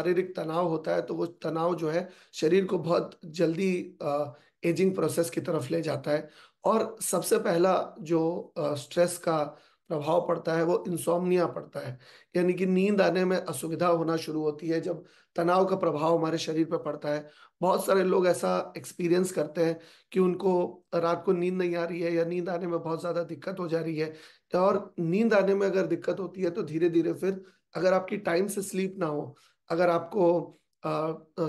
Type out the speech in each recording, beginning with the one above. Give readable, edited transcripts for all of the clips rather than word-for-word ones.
शारीरिक तनाव होता है तो वो तनाव जो है शरीर को बहुत जल्दी एजिंग प्रोसेस की तरफ ले जाता है। और सबसे पहला जो स्ट्रेस का प्रभाव पड़ता है वो इंसोम्निया पड़ता है, यानी कि नींद आने में असुविधा होना शुरू होती है जब तनाव का प्रभाव हमारे शरीर पर पड़ता है। बहुत सारे लोग ऐसा एक्सपीरियंस करते हैं कि उनको रात को नींद नहीं आ रही है या नींद आने में बहुत ज्यादा दिक्कत हो जा रही है। और नींद आने में अगर दिक्कत होती है तो धीरे धीरे फिर, अगर आपकी टाइम से स्लीप ना हो, अगर आपको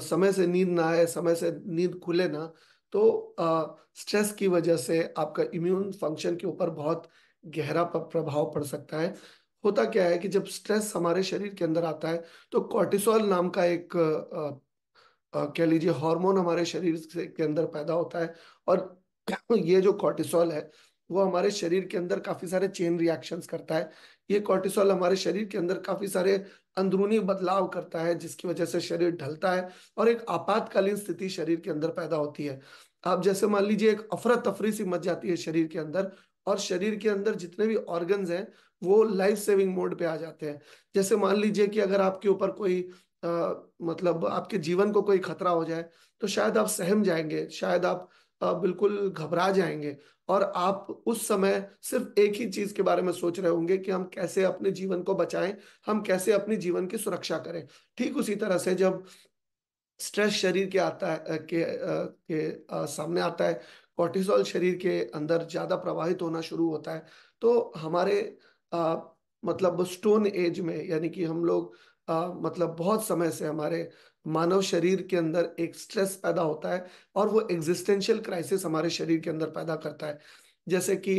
समय से नींद ना आए, समय से नींद खुले ना, तो स्ट्रेस की वजह से आपका इम्यून फंक्शन के ऊपर बहुत गहरा प्रभाव पड़ सकता है। होता क्या है कि जब स्ट्रेस हमारे शरीर के अंदर आता है तो कॉर्टिसोल नाम का एक कह लीजिए हार्मोन हमारे शरीर के अंदर पैदा होता है। और ये जो कॉर्टिसोल है वो हमारे शरीर के अंदर काफी सारे चेन रिएक्शंस करता है। ये कॉर्टिसोल हमारे शरीर के अंदर काफी सारे अंदरूनी बदलाव करता है जिसकी वजह से शरीर ढलता है और एक आपातकालीन स्थिति शरीर के अंदर पैदा होती है। आप जैसे मान लीजिए एक अफरा तफरी सी मच जाती है शरीर के अंदर, और शरीर के अंदर जितने भी ऑर्गन्स हैं वो लाइफ सेविंग मोड पे आ जाते हैं। जैसे मान लीजिए कि अगर आपके ऊपर कोई मतलब आपके जीवन को कोई खतरा हो जाए तो शायद आप सहम जाएंगे, शायद आप बिल्कुल घबरा जाएंगे, और आप उस समय सिर्फ एक ही चीज के बारे में सोच रहे होंगे कि हम कैसे अपने जीवन को बचाएं, हम कैसे अपनी जीवन की सुरक्षा करें। ठीक उसी तरह से जब स्ट्रेस शरीर के आता है सामने आता है, कॉर्टिसोल शरीर के अंदर ज्यादा प्रवाहित होना शुरू होता है, तो हमारे अ, मतलब स्टोन एज में, यानी कि हम लोग मतलब बहुत समय से हमारे मानव शरीर के अंदर एक स्ट्रेस पैदा होता है और वो एग्जिस्टेंशियल क्राइसिस हमारे शरीर के अंदर पैदा करता है। जैसे कि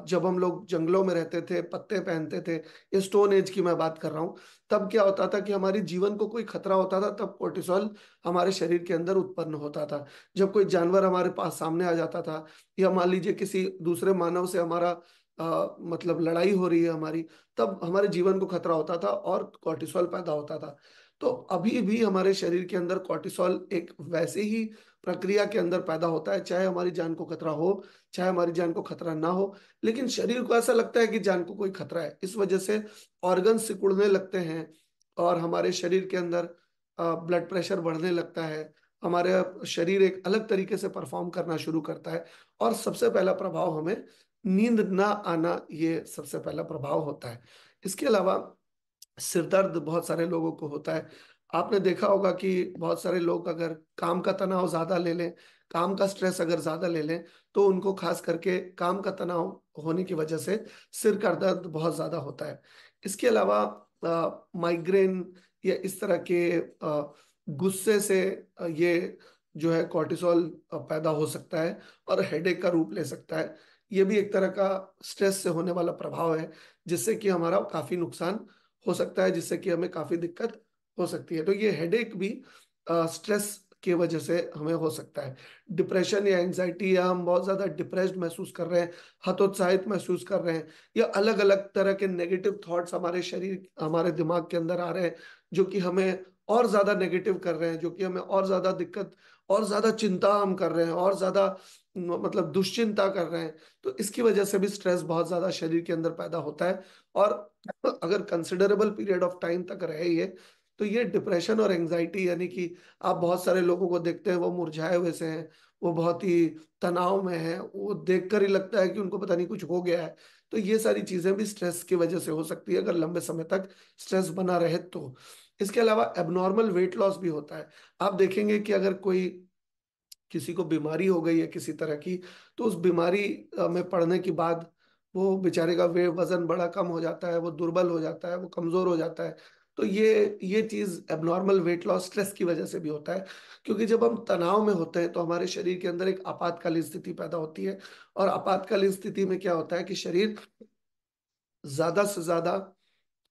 जब हम लोग जंगलों में रहते थे, पत्ते पहनते थे, ये स्टोन एज की मैं बात कर रहा हूँ, तब क्या होता था कि हमारे जीवन को कोई खतरा होता था तब कोर्टिसोल हमारे शरीर के अंदर उत्पन्न होता था। जब कोई जानवर हमारे पास सामने आ जाता था, या मान लीजिए किसी दूसरे मानव से हमारा मतलब लड़ाई हो रही है हमारी, तब हमारे जीवन को खतरा होता था और कोर्टिसोल पैदा होता था। तो अभी भी हमारे शरीर के अंदर कोर्टिसोल एक वैसे ही प्रक्रिया के अंदर पैदा होता है, चाहे हमारी जान को खतरा हो, चाहे हमारी जान को खतरा ना हो, लेकिन शरीर को ऐसा लगता है कि जान को कोई खतरा है। इस वजह से ऑर्गन सिकुड़ने लगते हैं और हमारे शरीर के अंदर ब्लड प्रेशर बढ़ने लगता है, हमारे शरीर एक अलग तरीके से परफॉर्म करना शुरू करता है। और सबसे पहला प्रभाव हमें नींद ना आना, ये सबसे पहला प्रभाव होता है। इसके अलावा सिर दर्द बहुत सारे लोगों को होता है। आपने देखा होगा कि बहुत सारे लोग अगर काम का तनाव ज्यादा ले लें, काम का स्ट्रेस अगर ज्यादा ले लें, तो उनको खास करके काम का तनाव होने की वजह से सिर का दर्द बहुत ज्यादा होता है। इसके अलावा माइग्रेन या इस तरह के गुस्से से ये जो है कॉर्टिसोल पैदा हो सकता है और हेडेक का रूप ले सकता है। ये भी एक तरह का स्ट्रेस से होने वाला प्रभाव है जिससे कि हमारा काफी नुकसान हो सकता है, जिससे कि हमें काफी दिक्कत हो सकती है। तो ये हेडेक भी स्ट्रेस की वजह से हमें हो सकता है। डिप्रेशन या एंजाइटी, या हम बहुत ज्यादा डिप्रेस्ड महसूस कर रहे हैं, हतोत्साहित महसूस कर रहे हैं, या अलग अलग तरह के नेगेटिव थॉट्स हमारे शरीर हमारे दिमाग के अंदर आ रहे हैं जो कि हमें और ज्यादा नेगेटिव कर रहे हैं, जो कि हमें और ज्यादा दिक्कत और ज्यादा चिंता हम कर रहे हैं और ज्यादा मतलब दुश्चिंता कर रहे हैं। तो इसकी वजह से भी स्ट्रेस बहुत ज्यादा शरीर के अंदर पैदा होता है। और अगर कंसिडरेबल पीरियड ऑफ टाइम तक रहे ये, तो ये डिप्रेशन और एंजाइटी, यानी कि आप बहुत सारे लोगों को देखते हैं वो मुरझाए हुए से हैं, वो बहुत ही तनाव में हैं, वो देखकर ही लगता है कि उनको पता नहीं कुछ हो गया है। तो ये सारी चीजें भी स्ट्रेस की वजह से हो सकती है अगर लंबे समय तक स्ट्रेस बना रहे तो। इसके अलावा एबनॉर्मल वेट लॉस भी होता है। आप देखेंगे कि अगर कोई किसी को बीमारी हो गई है किसी तरह की, तो उस बीमारी में पड़ने के बाद वो बेचारे का वे वजन बड़ा कम हो जाता है, वो दुर्बल हो जाता है, वो कमजोर हो जाता है। तो ये चीज एबनॉर्मल वेट लॉस स्ट्रेस की वजह से भी होता है, क्योंकि जब हम तनाव में होते हैं तो हमारे शरीर के अंदर एक आपातकालीन स्थिति पैदा होती है। और आपातकालीन स्थिति में क्या होता है कि शरीर ज्यादा से ज्यादा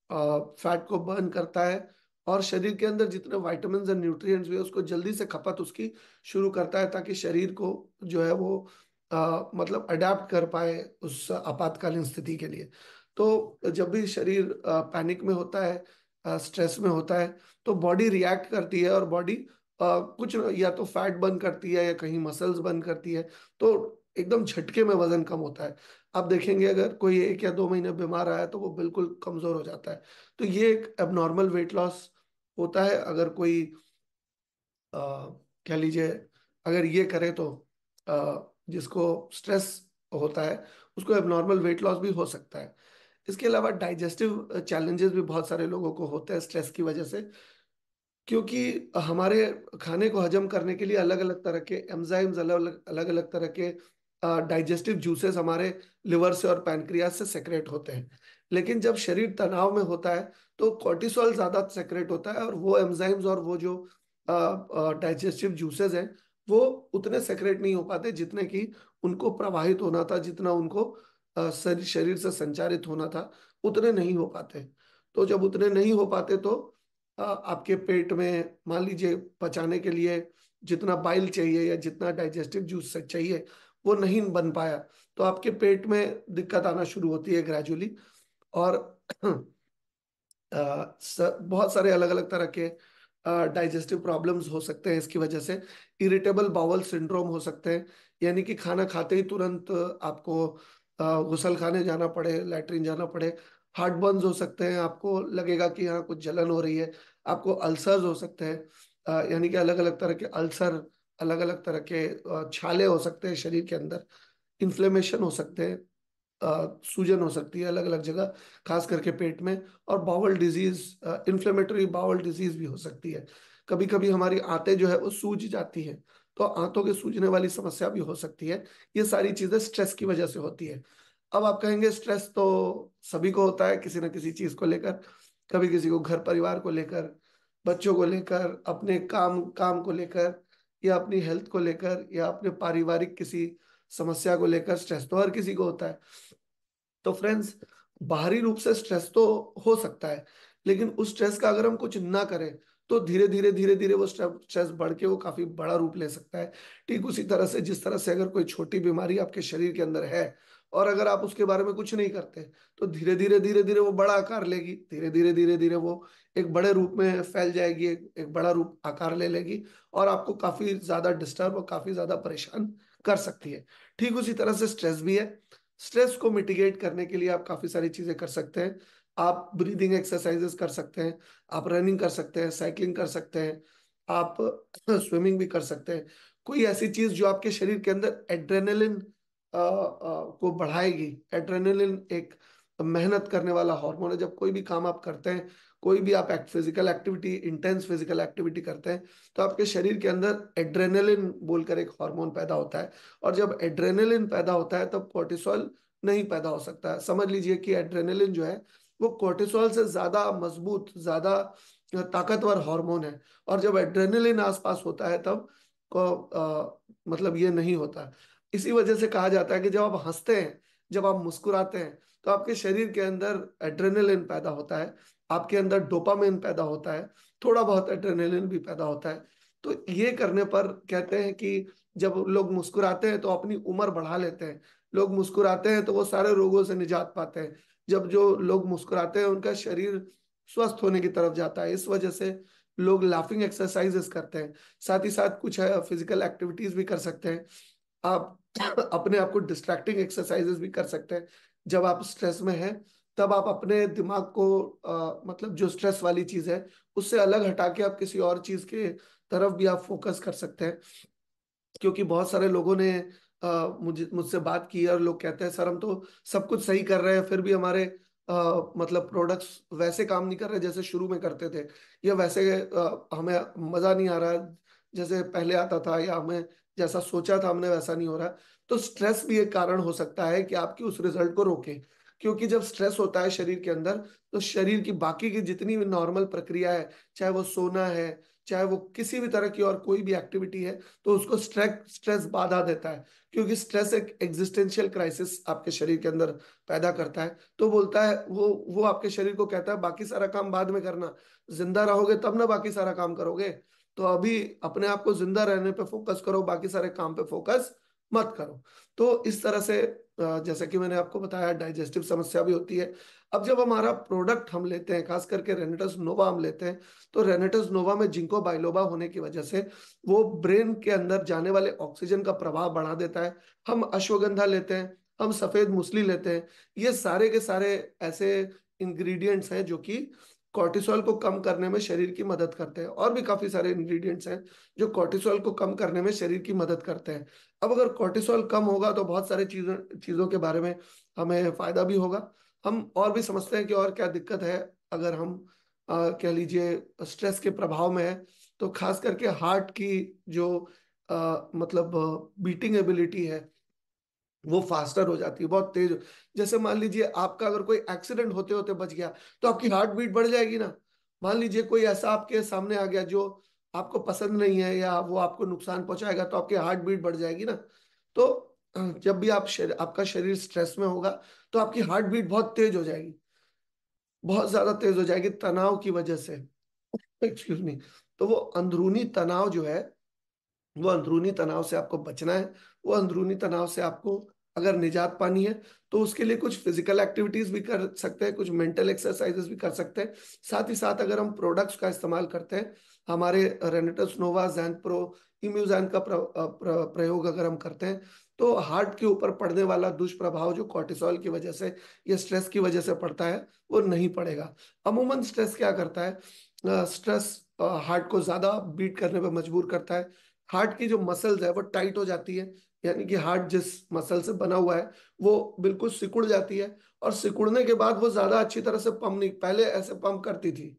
फैट को बर्न करता है और शरीर के अंदर जितने विटामिन और न्यूट्रिएंट्स भी है उसको जल्दी से खपत उसकी शुरू करता है, ताकि शरीर को जो है वो मतलब अडेप्ट कर पाए उस आपातकालीन स्थिति के लिए। तो जब भी शरीर पैनिक में होता है, स्ट्रेस में होता है, तो बॉडी रिएक्ट करती है और बॉडी कुछ या तो फैट बर्न करती है या कहीं मसल्स बर्न करती है। तो एकदम झटके में वजन कम होता है। आप देखेंगे अगर कोई 1 या 2 महीने बीमार रहा है तो वो बिल्कुल कमजोर हो जाता है। तो ये एक एबनॉर्मल वेट लॉस होता है अगर कोई अ, कह लीजिए अगर ये करे तो जिसको स्ट्रेस होता है उसको एबनॉर्मल वेट लॉस भी हो सकता है। इसके अलावा डाइजेस्टिव चैलेंजेस भी बहुत सारे लोगों को होते हैं स्ट्रेस की वजह से, क्योंकि हमारे खाने को हजम करने के लिए अलग अलग तरह के एंजाइम्स, अलग अलग अलग तरह के डाइजेस्टिव जूसेस हमारे लिवर से और पैनक्रियाज से सेक्रेट होते हैं। लेकिन जब शरीर तनाव में होता है तो कॉर्टिसोल ज्यादा सेक्रेट होता है, और वो एंजाइम्स और वो जो डाइजेस्टिव जूसेस हैं वो उतने सेक्रेट नहीं हो पाते जितने कि उनको प्रवाहित होना था, जितना उनको शरीर से संचारित होना था उतने नहीं हो पाते। तो जब उतने नहीं हो पाते तो आपके पेट में मान लीजिए पचाने के लिए जितना बाइल चाहिए या जितना डाइजेस्टिव जूस चाहिए वो नहीं बन पाया, तो आपके पेट में दिक्कत आना शुरू होती है ग्रेजुअली। और बहुत सारे अलग अलग तरह के डाइजेस्टिव प्रॉब्लम्स हो सकते हैं इसकी वजह से। इरिटेबल बाउल सिंड्रोम हो सकते हैं, यानी कि खाना खाते ही तुरंत आपको गुसल खाने जाना पड़े, लैट्रिन जाना पड़े। हार्ट बर्न्स हो सकते हैं, आपको लगेगा कि यहाँ कुछ जलन हो रही है। आपको अल्सर्स हो सकते हैं, यानी कि अलग अलग तरह के अल्सर, अलग अलग तरह के छाले हो सकते हैं शरीर के अंदर। इन्फ्लेमेशन हो सकते हैं, सूजन हो सकती है अलग अलग जगह, खास करके पेट में। और bowel disease, inflammatory bowel disease भी हो सकती है। कभी कभी हमारी आंतें जो है वो सूज जाती है, तो आंतों के सूजने वाली समस्या भी हो सकती है। ये सारी चीजें स्ट्रेस की वजह से होती है। अब आप कहेंगे स्ट्रेस तो सभी को होता है किसी न किसी चीज को लेकर, कभी किसी को घर परिवार को लेकर, बच्चों को लेकर, अपने काम काम को लेकर, या अपनी हेल्थ को लेकर, या अपने पारिवारिक किसी समस्या को लेकर स्ट्रेस तो हर किसी को होता है। तो फ्रेंड्स, बाहरी रूप से स्ट्रेस तो हो सकता है, लेकिन उस स्ट्रेस का अगर हम कुछ ना करें तो धीरे धीरे वो स्ट्रेस बढ़ के वो काफी बड़ा रूप ले सकता है। ठीक उसी तरह से जिस तरह से अगर कोई छोटी बीमारी आपके शरीर के अंदर है और अगर आप उसके बारे में कुछ नहीं करते तो धीरे धीरे वो बड़ा आकार लेगी, धीरे धीरे वो एक बड़े रूप में फैल जाएगी, एक बड़ा रूप आकार ले लेगी और आपको काफी ज्यादा डिस्टर्ब और काफी ज्यादा परेशान कर सकती है। ठीक उसी तरह से स्ट्रेस भी है। स्ट्रेस को मिटिगेट करने के लिए आप काफी सारी चीजें कर सकते हैं। आप ब्रीदिंग एक्सरसाइजेस कर सकते हैं, आप रनिंग कर सकते हैं, साइकिलिंग कर सकते हैं, आप स्विमिंग भी कर सकते हैं। कोई ऐसी चीज जो आपके शरीर के अंदर एड्रेनलिन को बढ़ाएगी। एड्रेनलिन एक मेहनत करने वाला हार्मोन है। जब कोई भी काम आप करते हैं, कोई भी आप physical activity, intense physical activity करते हैं, तो आपके शरीर के अंदर एड्रेनलिन बोलकर एक हार्मोन पैदा होता है। और जब एड्रेनलिन पैदा होता है तब कोर्टिसोल नहीं पैदा हो सकता है। समझ लीजिए कि एड्रेनलिन जो है वो कोर्टिसोल से ज्यादा मजबूत, ज्यादा ताकतवर हार्मोन है। और जब एड्रेनलिन आसपास होता है तब मतलब ये नहीं होता। इसी वजह से कहा जाता है कि जब आप हंसते हैं, जब आप मुस्कुराते हैं, तो आपके शरीर के अंदर एड्रेनलिन पैदा होता है, आपके अंदर डोपामिन पैदा होता है, थोड़ा बहुत एड्रेनलिन भी पैदा होता है। तो ये करने पर कहते हैं कि जब लोग मुस्कुराते हैं तो अपनी उम्र बढ़ा लेते हैं। लोग मुस्कुराते हैं तो वो सारे रोगों से निजात पाते हैं। जब जो लोग मुस्कुराते हैं उनका शरीर स्वस्थ होने की तरफ जाता है। इस वजह से लोग लाफिंग एक्सरसाइजेस करते हैं। साथ ही साथ कुछ फिजिकल एक्टिविटीज भी कर सकते हैं। आप अपने आप को डिस्ट्रैक्टिंग एक्सरसाइजेस भी कर सकते हैं। जब आप स्ट्रेस में हैं तब आप अपने दिमाग को मतलब जो स्ट्रेस वाली चीज है उससे अलग हटा के आप किसी और चीज के तरफ भी आप फोकस कर सकते हैं। क्योंकि बहुत सारे लोगों ने मुझसे बात की और लोग कहते हैं सर हम तो सब कुछ सही कर रहे हैं फिर भी हमारे मतलब प्रोडक्ट्स वैसे काम नहीं कर रहे जैसे शुरू में करते थे, या वैसे हमें मजा नहीं आ रहा जैसे पहले आता था, या हमें जैसा सोचा था हमने वैसा नहीं हो रहा। तो स्ट्रेस भी एक कारण हो सकता है कि आपकी उस रिजल्ट को रोके। क्योंकि जब स्ट्रेस होता है शरीर के अंदर तो शरीर की बाकी की जितनी भी नॉर्मल प्रक्रिया है, चाहे वो सोना है, चाहे वो किसी भी तरह की और कोई भी एक्टिविटी है, तो उसको स्ट्रेस स्ट्रेस बाधा देता है। क्योंकि स्ट्रेस एक एग्जिस्टेंशियल क्राइसिस आपके शरीर के अंदर पैदा करता है। तो बोलता है वो आपके शरीर को कहता है बाकी सारा काम बाद में करना, जिंदा रहोगे तब ना बाकी सारा काम करोगे। तो अभी अपने आप को जिंदा रहने पे फोकस करो, बाकी सारे काम पे फोकस मत करो। तो इस तरह से जैसा कि मैंने आपको बताया डाइजेस्टिव समस्या भी होती है। अब जब हमारा प्रोडक्ट हम लेते हैं, खास करके रेनेटस नोवा हम लेते हैं, तो रेनेटस नोवा में जिंको बाइलोबा होने की वजह से वो ब्रेन के अंदर जाने वाले ऑक्सीजन का प्रवाह बढ़ा देता है। हम अश्वगंधा लेते हैं, हम सफेद मूसली लेते हैं, ये सारे के सारे ऐसे इंग्रेडिएंट्स हैं जो कि कॉर्टिसोल को कम करने में शरीर की मदद करते हैं। और भी काफी सारे इंग्रेडिएंट्स हैं जो कॉर्टिसोल को कम करने में शरीर की मदद करते हैं। अब अगर कॉर्टिसोल कम होगा तो बहुत सारे चीजों चीजों के बारे में हमें फायदा भी होगा। हम और भी समझते हैं कि और क्या दिक्कत है अगर हम कह लीजिए स्ट्रेस के प्रभाव में है। तो खास करके हार्ट की जो मतलब बीटिंग एबिलिटी है वो फास्टर हो जाती है, बहुत तेज। जैसे मान लीजिए आपका अगर कोई एक्सीडेंट होते होते बच गया तो आपकी हार्ट बीट बढ़ जाएगी ना। मान लीजिए कोई ऐसा आपके सामने आ गया जो आपको पसंद नहीं है या वो आपको नुकसान पहुंचाएगा तो आपकी हार्ट बीट बढ़ जाएगी ना। तो जब भी आपका शरीर स्ट्रेस में होगा तो आपकी हार्ट बीट बहुत तेज हो जाएगी, बहुत ज्यादा तेज हो जाएगी तनाव की वजह से। Excuse me. तो वो अंदरूनी तनाव जो है, वो अंदरूनी तनाव से आपको बचना है। वो अंदरूनी तनाव से आपको अगर निजात पानी है तो उसके लिए कुछ फिजिकल एक्टिविटीज भी कर सकते हैं, कुछ मेंटल एक्सरसाइजेस भी कर सकते हैं। साथ ही साथ अगर हम प्रोडक्ट्स का इस्तेमाल करते हैं, हमारे रेनेटस नोवा, जैन प्रो, इम्यूजैन का प्रयोग अगर हम करते हैं तो हार्ट के ऊपर पड़ने वाला दुष्प्रभाव जो कॉर्टिसोल की वजह से या स्ट्रेस की वजह से पड़ता है वो नहीं पड़ेगा। अमूमन स्ट्रेस क्या करता है, स्ट्रेस हार्ट को ज्यादा बीट करने पर मजबूर करता है। हार्ट की जो मसल्स है वो टाइट हो जाती है, यानी कि हार्ट जिस मसल से बना हुआ है वो बिल्कुल सिकुड़ जाती है। और सिकुड़ने के बाद वो ज्यादा अच्छी तरह से पंप नहीं, पहले ऐसे पंप करती थी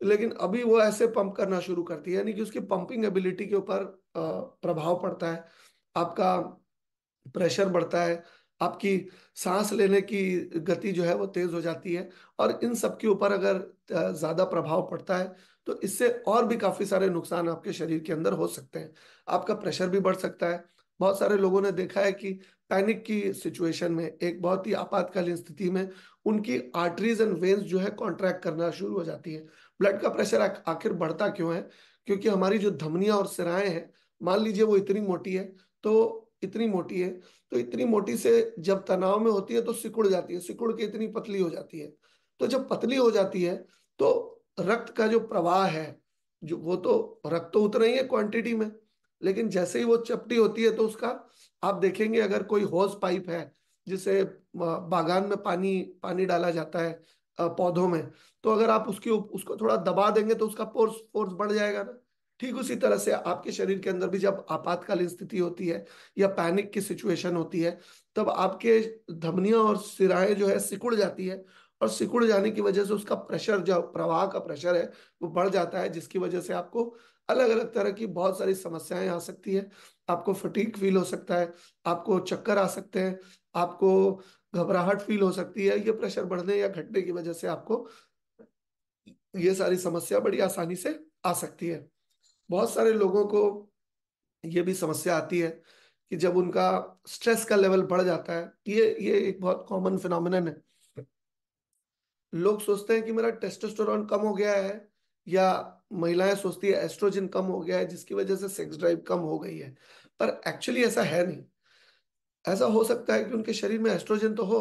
लेकिन अभी वो ऐसे पंप करना शुरू करती है, यानी कि उसकी पंपिंग एबिलिटी के ऊपर प्रभाव पड़ता है। आपका प्रेशर बढ़ता है, आपकी सांस लेने की गति जो है वो तेज हो जाती है। और इन सब के ऊपर अगर ज्यादा प्रभाव पड़ता है तो इससे और भी काफी सारे नुकसान आपके शरीर के अंदर हो सकते हैं। आपका प्रेशर भी बढ़ सकता है। बहुत सारे लोगों ने देखा है कि पैनिक की सिचुएशन में, एक बहुत ही आपातकालीन स्थिति में, उनकी आर्टरीज एंड वेन्स जो है कॉन्ट्रैक्ट करना शुरू हो जाती है। ब्लड का प्रेशर आखिर बढ़ता क्यों है? क्योंकि हमारी जो धमनियां और सिराएं हैं, मान लीजिए वो इतनी मोटी है, तो इतनी मोटी है तो इतनी मोटी से जब तनाव में होती है तो सिकुड़ जाती है, सिकुड़ के इतनी पतली हो जाती है। तो जब पतली हो जाती है तो रक्त का जो प्रवाह है, जो वो तो रक्त तो उतना ही है क्वांटिटी में, लेकिन जैसे ही वो चपटी होती है तो उसका, आप देखेंगे अगर कोई होस पाइप है जिसे बागान में पानी पानी डाला जाता है पौधों में, तो अगर आप उसको थोड़ा दबा देंगे तो उसका फोर्स फोर्स बढ़ जाएगा ना। ठीक उसी तरह से आपके शरीर के अंदर भी जब आपातकालीन स्थिति होती है या पैनिक की सिचुएशन होती है, तब आपके धमनियां और सिराएं जो है सिकुड़ जाती है। और सिकुड़ जाने की वजह से उसका प्रेशर, जो प्रवाह का प्रेशर है, वो बढ़ जाता है, जिसकी वजह से आपको अलग अलग तरह की बहुत सारी समस्याएं आ सकती है। आपको फटीग फील हो सकता है, आपको चक्कर आ सकते हैं, आपको घबराहट फील हो सकती है। ये प्रेशर बढ़ने या घटने की वजह से आपको ये सारी समस्या बड़ी आसानी से आ सकती है। बहुत सारे लोगों को ये भी समस्या आती है कि जब उनका स्ट्रेस का लेवल बढ़ जाता है, ये एक बहुत कॉमन फिनोमिनन है। लोग सोचते हैं कि मेरा टेस्टोस्टेरोन कम हो गया है, या महिलाएं सोचती है एस्ट्रोजन कम हो गया है जिसकी वजह से सेक्स ड्राइव कम हो गई है। पर एक्चुअली ऐसा है नहीं। ऐसा हो सकता है कि उनके शरीर में एस्ट्रोजन तो हो,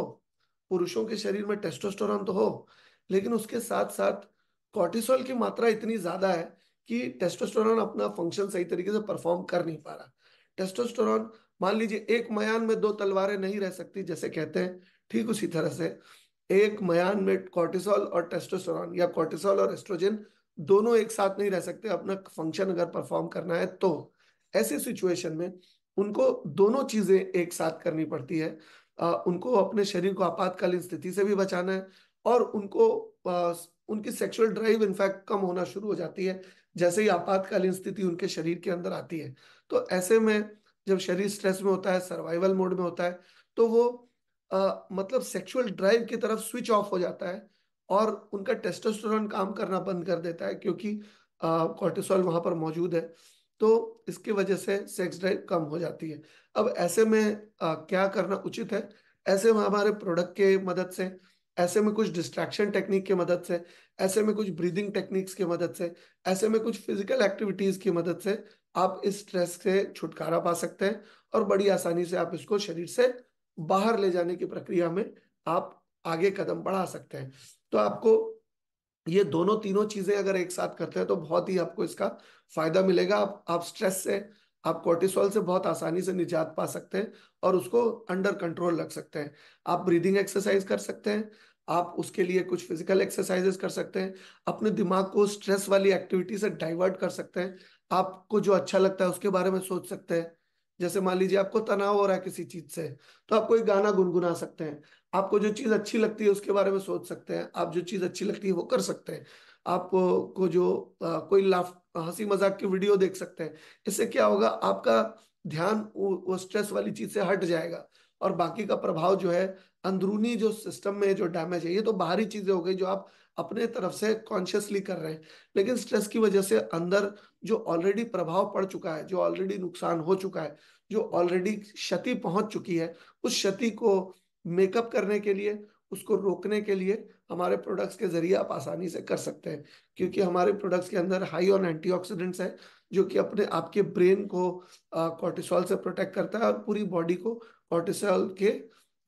पुरुषों के शरीर में टेस्टोस्टेरोन तो हो, लेकिन उसके साथ साथ कॉर्टिसोल की मात्रा इतनी ज्यादा है कि टेस्टोस्टेरोन अपना फंक्शन सही तरीके से परफॉर्म कर नहीं पा रहा। टेस्टोस्टेरोन, मान लीजिए एक मयान में दो तलवारें नहीं रह सकती जैसे कहते हैं, ठीक उसी तरह से एक मयान में कॉर्टिसोल और टेस्टोस्टेरोन या कॉर्टिसोल और एस्ट्रोजन दोनों एक साथ नहीं रह सकते अपना फंक्शन अगर परफॉर्म करना है तो। ऐसी सिचुएशन में उनको दोनों चीजें एक साथ करनी पड़ती है। उनको अपने शरीर को आपातकालीन स्थिति से भी बचाना है, और उनको उनकी सेक्सुअल ड्राइव इनफैक्ट कम होना शुरू हो जाती है जैसे ही आपातकालीन स्थिति उनके शरीर के अंदर आती है। तो ऐसे में जब शरीर स्ट्रेस में होता है, सर्वाइवल मोड में होता है, तो वो मतलब सेक्सुअल ड्राइव की तरफ स्विच ऑफ हो जाता है और उनका टेस्टोस्टेरोन काम करना बंद कर देता है, क्योंकि कॉर्टिसोल वहां पर मौजूद है। तो इसकी वजह से सेक्स ड्राइव कम हो जाती है। अब ऐसे में क्या करना उचित है? ऐसे में हमारे प्रोडक्ट के मदद से, ऐसे में कुछ डिस्ट्रैक्शन टेक्निक की मदद से, ऐसे में कुछ ब्रीदिंग टेक्निक्स की मदद से, ऐसे में कुछ फिजिकल एक्टिविटीज की मदद से आप इस स्ट्रेस से छुटकारा पा सकते हैं और बड़ी आसानी से आप इसको शरीर से बाहर ले जाने की प्रक्रिया में आप आगे कदम बढ़ा सकते हैं। तो आपको ये दोनों तीनों चीजें अगर एक साथ करते हैं तो बहुत ही आपको इसका फायदा मिलेगा। आप स्ट्रेस से, आप कोर्टिसोल से बहुत आसानी से निजात पा सकते हैं और उसको अंडर कंट्रोल रख सकते हैं। आप ब्रीदिंग एक्सरसाइज कर सकते हैं, आप उसके लिए कुछ फिजिकल एक्सरसाइजेस कर सकते हैं, अपने दिमाग को स्ट्रेस वाली एक्टिविटी से डाइवर्ट कर सकते हैं। आपको जो अच्छा लगता है उसके बारे में सोच सकते हैं। जैसे मान लीजिए आपको तनाव हो रहा है किसी चीज से, तो आप कोई गाना गुनगुना सकते हैं। आपको जो चीज अच्छी लगती है उसके बारे में सोच सकते हैं, आप जो चीज अच्छी लगती है वो कर सकते हैं। आपको को जो कोई लाफ हंसी मजाक की वीडियो देख सकते हैं। इससे क्या होगा, आपका ध्यान वो स्ट्रेस वाली चीज से हट जाएगा, और बाकी का प्रभाव जो है, अंदरूनी जो सिस्टम में जो डैमेज है, ये तो बाहरी चीजें हो गई जो आप अपने तरफ से कॉन्शियसली कर रहे हैं। लेकिन स्ट्रेस की वजह से अंदर जो ऑलरेडी प्रभाव पड़ चुका है, जो ऑलरेडी नुकसान हो चुका है, जो ऑलरेडी क्षति पहुंच चुकी है, उस क्षति को मेकअप करने के लिए, उसको रोकने के लिए हमारे प्रोडक्ट्स के जरिए आप आसानी से कर सकते हैं। क्योंकि हमारे प्रोडक्ट्स के अंदर हाई ऑन एंटीऑक्सीडेंट्स है, जो कि अपने आपके ब्रेन को कॉर्टिसोल से प्रोटेक्ट करता है, और पूरी बॉडी को कॉर्टिसोल के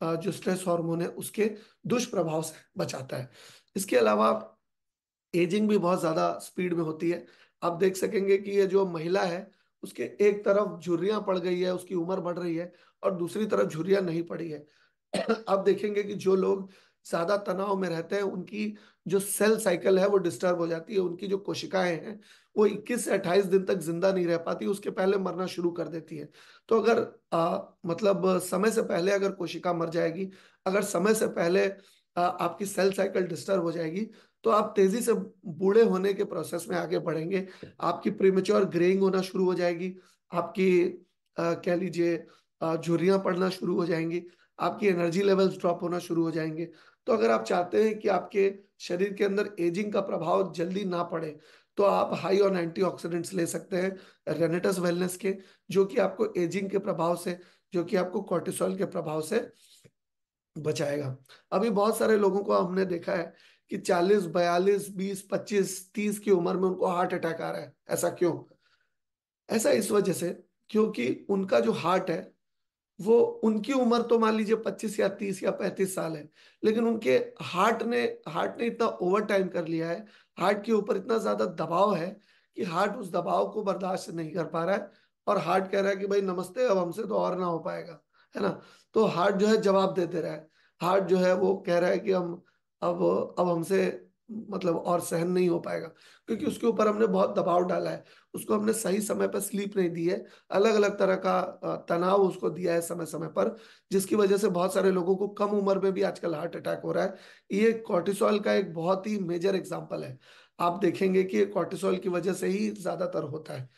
जो स्ट्रेस हार्मोन है उसके दुष्प्रभाव से बचाता है। इसके अलावा एजिंग भी बहुत ज्यादा स्पीड में होती है। आप देख सकेंगे कि ये जो महिला है, उसके एक तरफ झुर्रियां पड़ गई है, उसकी उम्र बढ़ रही है, और दूसरी तरफ झुर्रियां नहीं पड़ी है। आप देखेंगे कि जो लोग ज्यादा तनाव में रहते हैं, उनकी जो सेल साइकिल है वो डिस्टर्ब हो जाती है, उनकी जो कोशिकाएं हैं वो 21 से 28 दिन तक जिंदा नहीं रह पाती, उसके पहले मरना शुरू कर देती है। तो अगर मतलब समय से पहले अगर कोशिका मर जाएगी, अगर समय से पहले आपकी सेल साइकिल डिस्टर्ब हो जाएगी, तो आप तेजी से बूढ़े होने के प्रोसेस में आगे बढ़ेंगे। आपकी प्रीमेच्योर ग्रेइंग होना शुरू हो जाएगी, आपकी कह लीजिए झुर्रियां पड़ना शुरू हो जाएंगी, आपकी एनर्जी लेवल्स ड्रॉप होना शुरू हो जाएंगे। तो अगर आप चाहते हैं कि आपके शरीर के अंदर एजिंग का प्रभाव जल्दी ना पड़े, तो आप हाई ऑन एंटीऑक्सीडेंट्स ले सकते हैं रेनेटस वेलनेस के, जो कि आपको एजिंग के प्रभाव से, जो कि आपको कॉर्टिसोल के प्रभाव से बचाएगा। अभी बहुत सारे लोगों को हमने देखा है कि 40, 42, 20, 25, 30 की उम्र में उनको हार्ट अटैक आ रहा है। ऐसा क्यों? ऐसा इस वजह से, क्योंकि उनका जो हार्ट है, वो, उनकी उम्र तो मान लीजिए 25 या 30 या 35 साल है, लेकिन उनके हार्ट ने इतना ओवर टाइम कर लिया है, हार्ट के ऊपर इतना ज्यादा दबाव है कि हार्ट उस दबाव को बर्दाश्त नहीं कर पा रहा है, और हार्ट कह रहा है कि भाई नमस्ते, अब हमसे तो और ना हो पाएगा, है ना। तो हार्ट जो है जवाब दे दे रहा है, हार्ट जो है वो कह रहा है कि हम अब अब हमसे मतलब और सहन नहीं हो पाएगा, क्योंकि उसके ऊपर हमने बहुत दबाव डाला है, उसको हमने सही समय पर स्लीप नहीं दी है, अलग अलग तरह का तनाव उसको दिया है समय समय पर, जिसकी वजह से बहुत सारे लोगों को कम उम्र में भी आजकल हार्ट अटैक हो रहा है। ये कॉर्टिसोल का एक बहुत ही मेजर एग्जांपल है। आप देखेंगे कि ये कॉर्टिसोल की वजह से ही ज्यादातर होता है।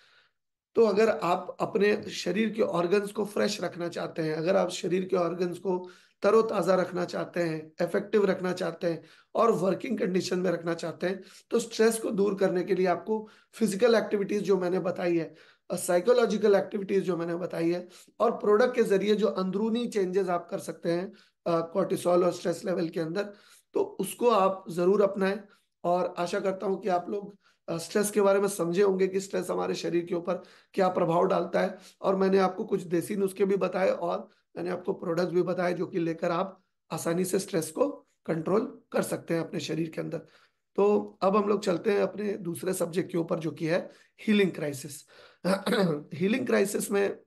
तो अगर आप अपने शरीर के ऑर्गन्स को फ्रेश रखना चाहते हैं, अगर आप शरीर के ऑर्गन्स को तरोताजा रखना चाहते हैं, इफेक्टिव रखना चाहते हैं, और वर्किंग कंडीशन में रखना चाहते हैं, तो स्ट्रेस को दूर करने के लिए आपको फिजिकल एक्टिविटीज जो मैंने बताई है, साइकोलॉजिकल एक्टिविटीज जो मैंने बताई है, और प्रोडक्ट के जरिए जो अंदरूनी चेंजेस आप कर सकते हैं कॉर्टिसोल और स्ट्रेस लेवल के अंदर, तो उसको आप जरूर अपनाएं। और आशा करता हूं कि आप लोग स्ट्रेस के बारे में समझे होंगे कि स्ट्रेस हमारे शरीर के ऊपर क्या प्रभाव डालता है। और मैंने आपको कुछ देसी नुस्खे भी बताए, और मैंने आपको प्रोडक्ट्स भी बताए जो कि लेकर आप आसानी से स्ट्रेस को कंट्रोल कर सकते हैं अपने शरीर के अंदर। तो अब हम लोग चलते हैं अपने दूसरे सब्जेक्ट के ऊपर, जो कि है हीलिंग क्राइसिस। हीलिंग क्राइसिस में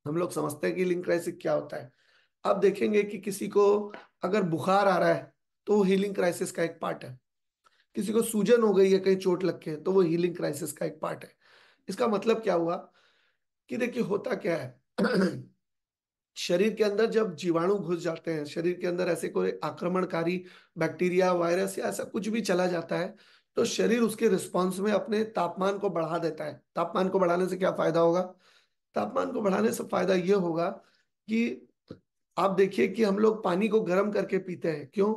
हम लोग समझते हैं कि हीलिंग क्राइसिस क्या होता है। आप देखेंगे कि किसी को अगर बुखार आ रहा है, तो वो हीलिंग क्राइसिस का एक पार्ट है। किसी को सूजन हो गई है कहीं चोट लग के, तो वो हीलिंग क्राइसिस का एक पार्ट है। इसका मतलब क्या हुआ कि देखिए होता क्या है, शरीर के अंदर जब जीवाणु घुस जाते हैं, शरीर के अंदर ऐसे कोई आक्रमणकारी बैक्टीरिया, वायरस या ऐसा कुछ भी चला जाता है, तो शरीर उसके रिस्पॉन्स में अपने तापमान को बढ़ा देता है। तापमान को बढ़ाने से क्या फायदा होगा? तापमान को बढ़ाने से फायदा ये होगा कि आप देखिए कि हम लोग पानी को गर्म करके पीते हैं। क्यों?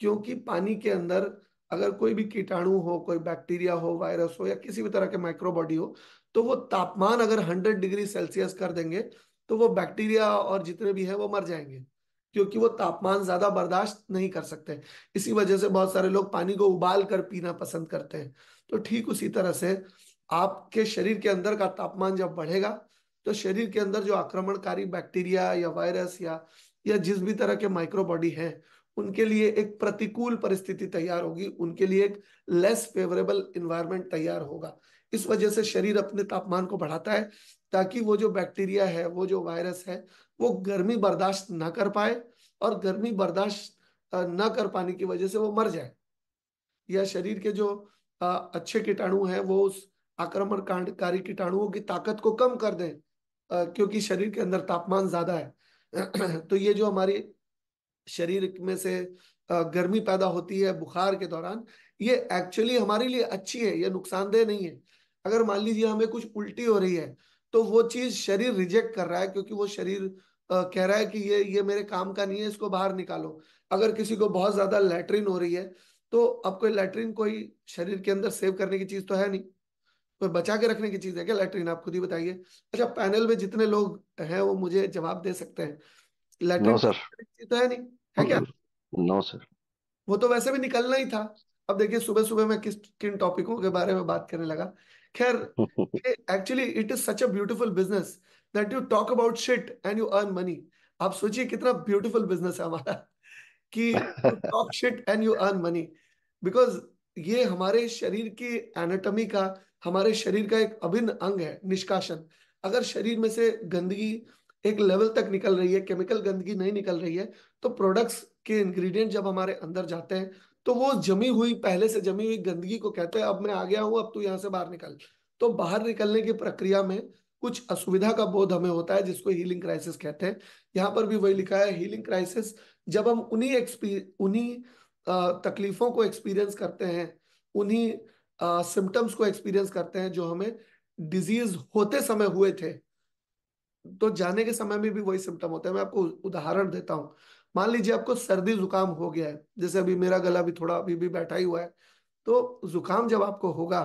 क्योंकि पानी के अंदर अगर कोई भी कीटाणु हो, कोई बैक्टीरिया हो, वायरस हो, या किसी भी तरह के माइक्रोबॉडी हो, तो वो तापमान अगर 100 डिग्री सेल्सियस कर देंगे, तो वो बैक्टीरिया और जितने भी हैं वो मर जाएंगे, क्योंकि वो तापमान ज्यादा बर्दाश्त नहीं कर सकते। इसी वजह से बहुत सारे लोग पानी को उबाल कर पीना पसंद करते हैं। तो ठीक उसी तरह से आपके शरीर के अंदर का तापमान जब बढ़ेगा, तो शरीर के अंदर जो आक्रमणकारी बैक्टीरिया या वायरस या जिस भी तरह के माइक्रोबॉडी हैं, उनके लिए एक प्रतिकूल परिस्थिति तैयार होगी, उनके लिए एक लेस फेवरेबल इन्वायरमेंट तैयार होगा। इस वजह से शरीर अपने तापमान को बढ़ाता है, ताकि वो जो बैक्टीरिया है, वो जो वायरस है, वो गर्मी बर्दाश्त ना कर पाए, और गर्मी बर्दाश्त न कर पाने की वजह से वो मर जाए, या शरीर के जो अच्छे कीटाणु हैं वो उस आक्रमणकारी कीटाणुओं की ताकत को कम कर दें, क्योंकि शरीर के अंदर तापमान ज्यादा है। तो ये जो हमारी शरीर में से गर्मी पैदा होती है बुखार के दौरान, ये एक्चुअली हमारे लिए अच्छी है, ये नुकसानदेह नहीं है। अगर मान लीजिए हमें कुछ उल्टी हो रही है, तो वो चीज शरीर रिजेक्ट कर रहा है, क्योंकि वो शरीर कह रहा है कि ये मेरे काम का नहीं है, इसको बाहर निकालो। अगर किसी को बहुत ज्यादा लैट्रिन हो रही है, तो अब कोई लैट्रिन कोई शरीर के अंदर सेव करने की चीज तो है नहीं, कोई बचा के रखने की चीज है क्या लैट्रिन? आप खुद ही बताइए। अच्छा, पैनल में जितने लोग हैं वो मुझे जवाब दे सकते हैं, नो लैट्रिन सर। चीज तो है नहीं, है क्या? No sir. वो तो वैसे भी निकलना ही था। अब देखिए सुबह सुबह मैं किस किन टॉपिकों के बारे में बात करने लगा। खैर, actually it is such a beautiful business that you talk about shit and you earn money. आप सोचिए कितना ब्यूटीफुल बिजनेस है हमारा, कि you talk shit and you earn money. Because ये हमारे शरीर की एनाटॉमी का, हमारे शरीर का एक अभिन्न अंग है निष्कासन। अगर शरीर में से गंदगी एक लेवल तक निकल रही है, केमिकल गंदगी नहीं निकल रही है, तो प्रोडक्ट्स के इंग्रेडिएंट जब हमारे अंदर जाते हैं, तो वो जमी हुई, पहले से जमी हुई गंदगी को कहते हैं अब मैं आ गया हूं, अब तू यहां से बाहर निकल। तो बाहर निकलने की प्रक्रिया में कुछ असुविधा का बोध हमें होता है, जिसको हीलिंग क्राइसिस कहते हैं। यहाँ पर भी वही लिखा है, हीलिंग क्राइसिस, जब हम उन्हीं तकलीफों को एक्सपीरियंस करते हैं, उन्हीं सिम्टम्स को एक्सपीरियंस करते हैं जो हमें डिजीज होते समय हुए थे, तो जाने के समय में भी वही सिम्टम होता है। मैं आपको उदाहरण देता हूँ। मान लीजिए आपको सर्दी जुकाम हो गया है, जैसे अभी मेरा गला भी थोड़ा अभी भी बैठा ही हुआ है। तो जुकाम जब आपको होगा,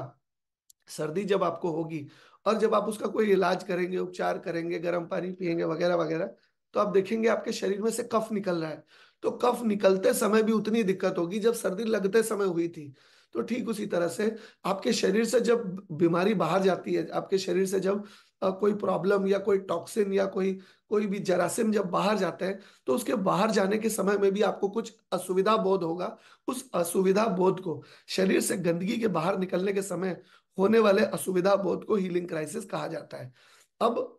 सर्दी जब आपको होगी, और जब आप उसका कोई इलाज करेंगे, उपचार करेंगे, गर्म पानी पिएंगे वगैरह वगैरह, तो आप देखेंगे आपके शरीर में से कफ निकल रहा है। तो कफ निकलते समय भी उतनी दिक्कत होगी जब सर्दी लगते समय हुई थी। तो ठीक उसी तरह से आपके शरीर से जब बीमारी बाहर जाती है, आपके शरीर से जब कोई प्रॉब्लम या कोई टॉक्सिन या कोई कोई भी जरासीम जब बाहर जाते हैं, तो उसके बाहर जाने के समय में भी आपको कुछ असुविधा बोध होगा। उस असुविधा बोध को, शरीर से गंदगी के बाहर निकलने के समय होने वाले असुविधा बोध को हीलिंग क्राइसिस कहा जाता है। अब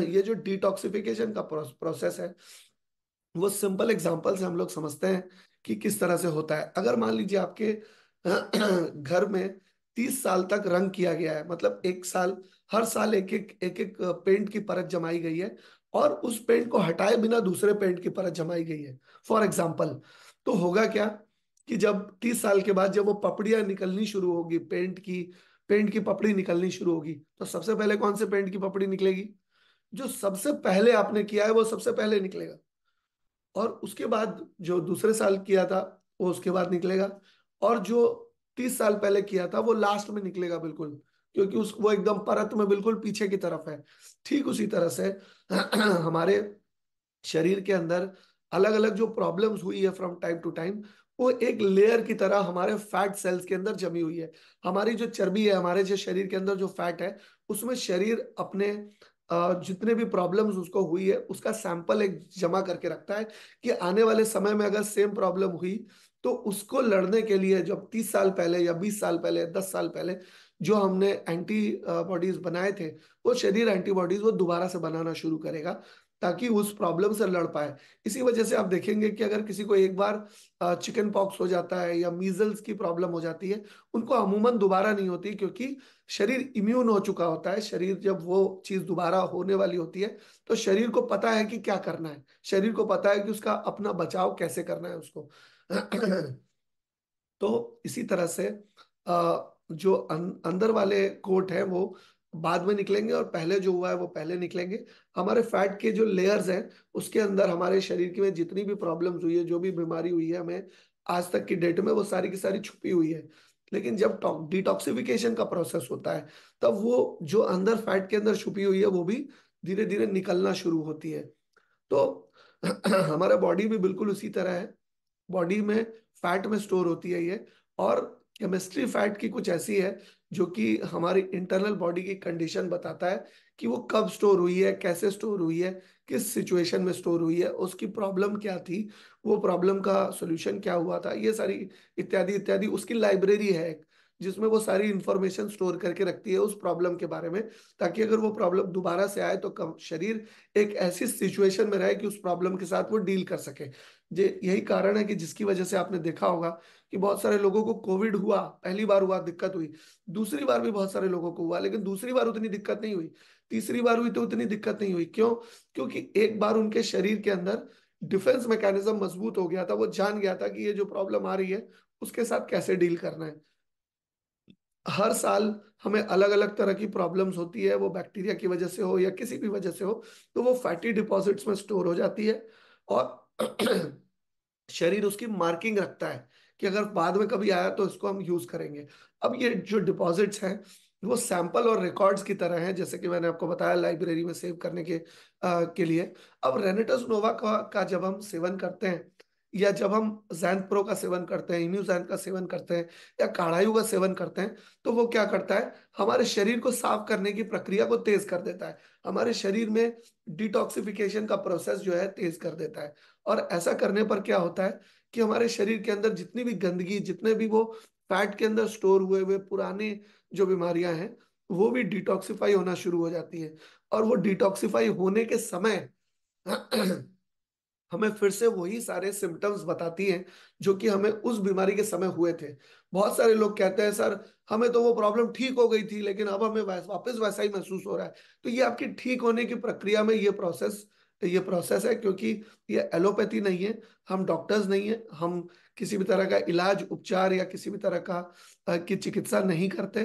ये जो डिटॉक्सिफिकेशन का प्रोसेस है, वो सिंपल एग्जांपल से हम लोग समझते हैं कि किस तरह से होता है। अगर मान लीजिए आपके घर में 30 साल तक रंग किया गया है, मतलब एक साल, हर साल एक एक पेंट की परत जमाई गई है, और उस पेंट को हटाए बिना दूसरे पेंट की परत जमाई गई है, फॉर एग्जाम्पल। तो होगा क्या कि जब 30 साल के बाद जब वो पपड़ियां निकलनी शुरू होगी, पेंट की पपड़ी निकलनी शुरू होगी, तो सबसे पहले कौन से पेंट की पपड़ी निकलेगी? जो सबसे पहले आपने किया है वो सबसे पहले निकलेगा। और उसके बाद जो दूसरे साल किया था वो उसके बाद निकलेगा। और जो 30 साल पहले किया था वो लास्ट में निकलेगा बिल्कुल, क्योंकि उस वो एकदम परत में बिल्कुल पीछे की तरफ है। ठीक उसी तरह से हमारे शरीर के अंदर अलग अलग जो प्रॉब्लम्स हुई है फ्रॉम टाइम टू टाइम, वो एक लेयर की तरह हमारे फैट सेल्स के अंदर जमी हुई है। हमारी जो चर्बी है, हमारे जो शरीर के अंदर जो फैट है, उसमें शरीर अपने जितने भी प्रॉब्लम्स उसको हुई है उसका सैंपल एक जमा करके रखता है, कि आने वाले समय में अगर सेम प्रॉब्लम हुई, तो उसको लड़ने के लिए जब 30 साल पहले या 20 साल पहले 10 साल पहले जो हमने एंटी बॉडीज बनाए थे, वो शरीर एंटीबॉडीज वो दोबारा से बनाना शुरू करेगा, ताकि उस प्रॉब्लम से लड़ पाए। इसी वजह से आप देखेंगे कि अगर किसी को एक बार चिकन पॉक्स हो जाता है या मीजल्स की प्रॉब्लम हो जाती है, उनको अमूमन दोबारा नहीं होती, क्योंकि शरीर इम्यून हो चुका होता है। शरीर जब वो चीज दोबारा होने वाली होती है, तो शरीर को पता है कि क्या करना है, शरीर को पता है कि उसका अपना बचाव कैसे करना है उसको। तो इसी तरह से जो अंदर वाले कोट है वो बाद में निकलेंगे, और पहले जो हुआ है वो पहले निकलेंगे। हमारे फैट के जो लेयर्स हैं, उसके अंदर हमारे शरीर की में जितनी भी प्रॉब्लम्स हुई है, जो भी बीमारी हुई है हमें आज तक की डेट में, वो सारी की सारी छुपी हुई है। लेकिन जब डिटॉक्सिफिकेशन का प्रोसेस होता है, तब वो जो अंदर फैट के अंदर छुपी हुई है वो भी धीरे धीरे निकलना शुरू होती है। तो हमारा बॉडी भी बिल्कुल उसी तरह है। बॉडी में फैट में स्टोर होती है ये, और केमिस्ट्री फैट की कुछ ऐसी है जो कि हमारी इंटरनल बॉडी की कंडीशन बताता है कि वो कब स्टोर हुई है, कैसे स्टोर हुई है, किस सिचुएशन में स्टोर हुई है, उसकी प्रॉब्लम क्या थी, वो प्रॉब्लम का सॉल्यूशन क्या हुआ था, ये सारी इत्यादि इत्यादि उसकी लाइब्रेरी है एक, जिसमें वो सारी इंफॉर्मेशन स्टोर करके रखती है उस प्रॉब्लम के बारे में, ताकि अगर वो प्रॉब्लम दोबारा से आए तो कम शरीर एक ऐसी सिचुएशन में रहे कि उस प्रॉब्लम के साथ वो डील कर सके। यही कारण है कि जिसकी वजह से आपने देखा होगा कि बहुत सारे लोगों को कोविड हुआ, पहली बार हुआ दिक्कत हुई, दूसरी बार भी बहुत सारे लोगों को हुआ, लेकिन दूसरी बार उतनी दिक्कत नहीं हुई, तीसरी बार हुई तो उतनी दिक्कत नहीं हुई। क्यों? क्योंकि एक बार उनके शरीर के अंदर डिफेंस मैकेनिज्म मजबूत हो गया था, वो जान गया था कि ये जो प्रॉब्लम आ रही है उसके साथ कैसे डील करना है। हर साल हमें अलग अलग तरह की प्रॉब्लम्स होती है, वो बैक्टीरिया की वजह से हो या किसी भी वजह से हो, तो वो फैटी डिपॉजिट्स में स्टोर हो जाती है। और शरीर उसकी मार्किंग रखता है कि अगर बाद में कभी आया तो इसको हम यूज करेंगे। अब ये जो डिपॉजिट्स हैं वो सैंपल और रिकॉर्ड्स की तरह हैं, जैसे कि मैंने आपको बताया लाइब्रेरी में सेव करने के लिए। अब रेनेटस नोवा का जब हम सेवन करते हैं, या जब हम जैन प्रो का सेवन करते हैं, इम्यूजैन का सेवन करते हैं, या काढ़ायु का सेवन करते हैं, तो वो क्या करता है, हमारे शरीर को साफ करने की प्रक्रिया को तेज कर देता है, हमारे शरीर में डिटॉक्सिफिकेशन का प्रोसेस जो है तेज कर देता है। और ऐसा करने पर क्या होता है कि हमारे शरीर के अंदर जितनी भी गंदगी, जितने भी वो फैट के अंदर स्टोर हुए हुए पुराने जो बीमारियां हैं, वो भी डिटॉक्सिफाई होना शुरू हो जाती है। और वो डिटॉक्सिफाई होने के समय हमें फिर से वही सारे सिम्टम्स बताती हैं जो कि हमें उस बीमारी के समय हुए थे। बहुत सारे लोग कहते हैं सर हमें तो वो प्रॉब्लम ठीक हो गई थी लेकिन अब हमें वापस वैसा ही महसूस हो रहा है। तो ये आपकी ठीक होने की प्रक्रिया में ये प्रोसेस है, क्योंकि ये एलोपैथी नहीं है, हम डॉक्टर्स नहीं है, हम किसी भी तरह का इलाज उपचार या किसी भी तरह की चिकित्सा नहीं करते।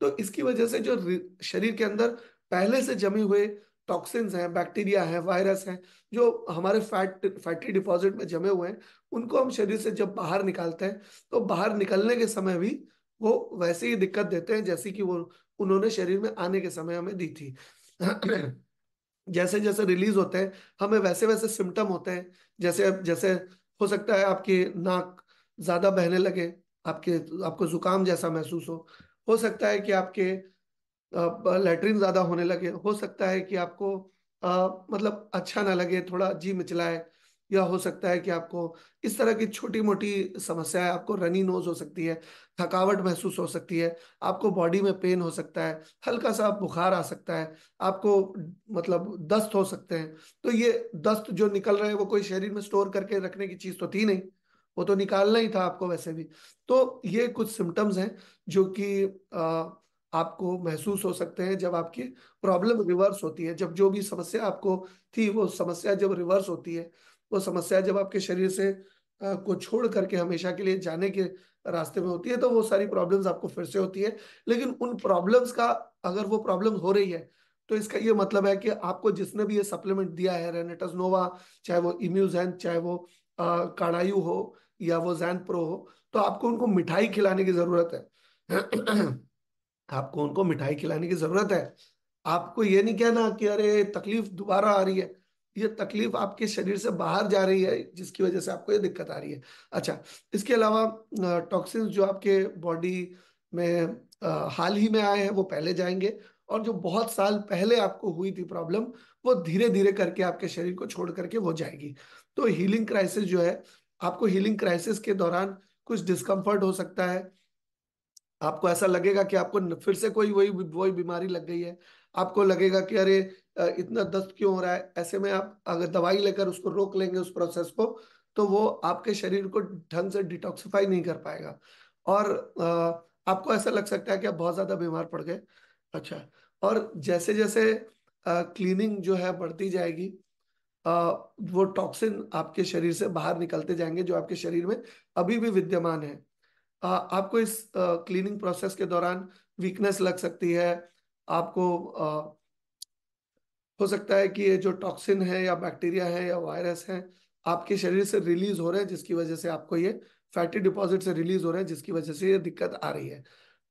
तो इसकी वजह से जो शरीर के अंदर पहले से जमे हुए टॉक्सिन्स हैं, बैक्टीरिया हैं, वायरस हैं, जो हमारे फैटी डिपॉजिट में जमे हुए हैं, उनको हम शरीर से जब बाहर निकालते हैं तो बाहर निकलने के समय भी वो वैसे ही दिक्कत देते हैं जैसी कि वो उन्होंने शरीर में आने के समय हमें दी थी। जैसे जैसे रिलीज होते हैं हमें वैसे वैसे सिम्टम होते हैं। जैसे जैसे हो सकता है आपकी नाक ज्यादा बहने लगे, आपके आपको जुकाम जैसा महसूस हो सकता है कि आपके लैट्रिन ज्यादा होने लगे, हो सकता है कि आपको मतलब अच्छा ना लगे, थोड़ा जी मिचलाए, या हो सकता है कि आपको इस तरह की छोटी मोटी समस्याएं, आपको रनी नोज हो सकती है, थकावट महसूस हो सकती है, आपको बॉडी में पेन हो सकता है, हल्का सा बुखार आ सकता है, आपको मतलब दस्त हो सकते हैं। तो ये दस्त जो निकल रहे हैं वो कोई शरीर में स्टोर करके रखने की चीज तो थी नहीं, वो तो निकालना ही था आपको वैसे भी। तो ये कुछ सिम्टम्स हैं जो कि आपको महसूस हो सकते हैं जब आपकी प्रॉब्लम रिवर्स होती है, जब जो भी समस्या आपको थी वो समस्या जब रिवर्स होती है, वो समस्या जब आपके शरीर से को छोड़ करके हमेशा के लिए जाने के रास्ते में होती है, तो वो सारी प्रॉब्लम्स आपको फिर से होती है। लेकिन उन प्रॉब्लम्स का, अगर वो प्रॉब्लम हो रही है, तो इसका ये मतलब है कि आपको जिसने भी ये सप्लीमेंट दिया है, रेनेटस नोवा, चाहे वो इम्यूजैन, चाहे वो काढ़ायु हो या वो जैन प्रो हो, तो आपको उनको मिठाई खिलाने की जरूरत है। आपको उनको मिठाई खिलाने की जरूरत है। आपको ये नहीं कहना कि अरे तकलीफ दोबारा आ रही है, ये तकलीफ आपके शरीर से बाहर जा रही है जिसकी वजह से आपको ये दिक्कत आ रही है। अच्छा, इसके अलावा टॉक्सिन्स जो आपके बॉडी में हाल ही में आए हैं वो पहले जाएंगे, और जो बहुत साल पहले आपको हुई थी प्रॉब्लम, वो धीरे धीरे करके आपके शरीर को छोड़ करके वो जाएगी। तो हीलिंग क्राइसिस जो है, आपको हीलिंग क्राइसिस के दौरान कुछ डिस्कम्फर्ट हो सकता है, आपको ऐसा लगेगा कि आपको फिर से कोई वही वही बीमारी लग गई है, आपको लगेगा कि अरे इतना दर्द क्यों हो रहा है। ऐसे में आप अगर दवाई लेकर उसको रोक लेंगे उस प्रोसेस को, तो वो आपके शरीर को ढंग से डिटॉक्सिफाई नहीं कर पाएगा, और आपको ऐसा लग सकता है कि आप बहुत ज्यादा बीमार पड़ गए। अच्छा, और जैसे जैसे क्लीनिंग जो है बढ़ती जाएगी, अ, वो टॉक्सिन आपके शरीर से बाहर निकलते जाएंगे जो आपके शरीर में अभी भी विद्यमान है। आपको इस क्लीनिंग प्रोसेस के दौरान वीकनेस लग सकती है, आपको हो सकता है कि ये जो टॉक्सिन है या बैक्टीरिया है या वायरस है आपके शरीर से रिलीज हो रहे हैं, जिसकी वजह से आपको ये फैटी डिपॉजिट से रिलीज हो रहे हैं, जिसकी वजह से ये दिक्कत आ रही है।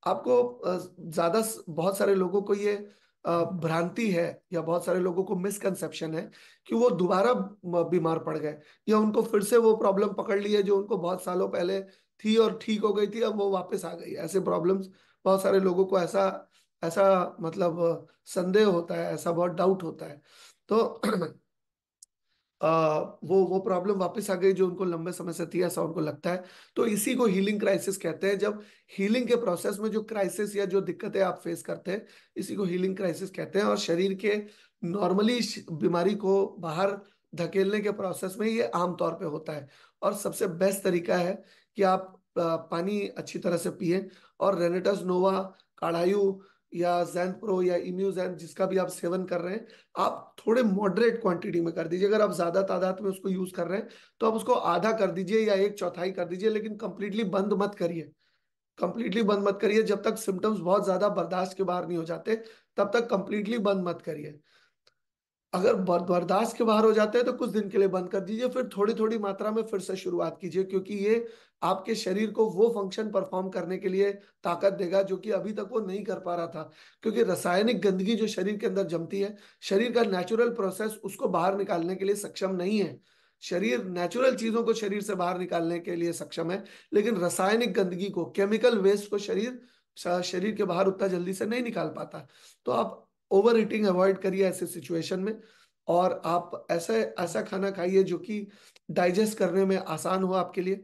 आपको ज्यादा बहुत सारे लोगों को ये भ्रांति है, या बहुत सारे लोगों को मिसकंसेप्शन है कि वो दोबारा बीमार पड़ गए, या उनको फिर से वो प्रॉब्लम पकड़ ली है जो उनको बहुत सालों पहले थी और ठीक हो गई थी, अब वो वापस आ गई। ऐसे प्रॉब्लम्स बहुत सारे लोगों को ऐसा ऐसा मतलब संदेह होता है, ऐसा बहुत डाउट होता है। तो वो प्रॉब्लम वापस आ गई जो उनको लंबे समय से थी, ऐसा उनको लगता है। तो इसी को हीलिंग क्राइसिस कहते हैं। जब हीलिंग के प्रोसेस में जो क्राइसिस या जो दिक्कतें आप फेस करते हैं, इसी को हीलिंग क्राइसिस कहते हैं। और शरीर के नॉर्मली बीमारी को बाहर धकेलने के प्रोसेस में ये आमतौर पे होता है। और सबसे बेस्ट तरीका है कि आप पानी अच्छी तरह से पिए, और रेनेटस नोवा, काढ़ायु या जैन प्रो या इम्यूजैन जिसका भी आप सेवन कर रहे हैं, आप थोड़े मॉडरेट क्वांटिटी में कर दीजिए। अगर आप ज्यादा तादाद में उसको यूज कर रहे हैं तो आप उसको आधा कर दीजिए या एक चौथाई कर दीजिए, लेकिन कंप्लीटली बंद मत करिए। कंप्लीटली बंद मत करिए, जब तक सिम्टम्स बहुत ज्यादा बर्दाश्त के बाहर नहीं हो जाते तब तक कंप्लीटली बंद मत करिए। अगर बर्दाश्त के बाहर हो जाते हैं तो कुछ दिन के लिए बंद कर दीजिए, फिर थोड़ी थोड़ी मात्रा में फिर से शुरुआत कीजिए, क्योंकि ये आपके शरीर को वो फंक्शन परफॉर्म करने के लिए ताकत देगा जो कि अभी तक वो नहीं कर पा रहा था। क्योंकि रासायनिक गंदगी जो शरीर के अंदर जमती है, शरीर का नेचुरल प्रोसेस उसको बाहर निकालने के लिए सक्षम नहीं है। शरीर नेचुरल चीजों को शरीर से बाहर निकालने के लिए सक्षम है, लेकिन रासायनिक गंदगी को, केमिकल वेस्ट को शरीर के बाहर उतना जल्दी से नहीं निकाल पाता। तो आप ओवर ईटिंग अवॉइड करिए ऐसे सिचुएशन में, और आप ऐसा ऐसा खाना खाइए जो कि डाइजेस्ट करने में आसान हो आपके लिए।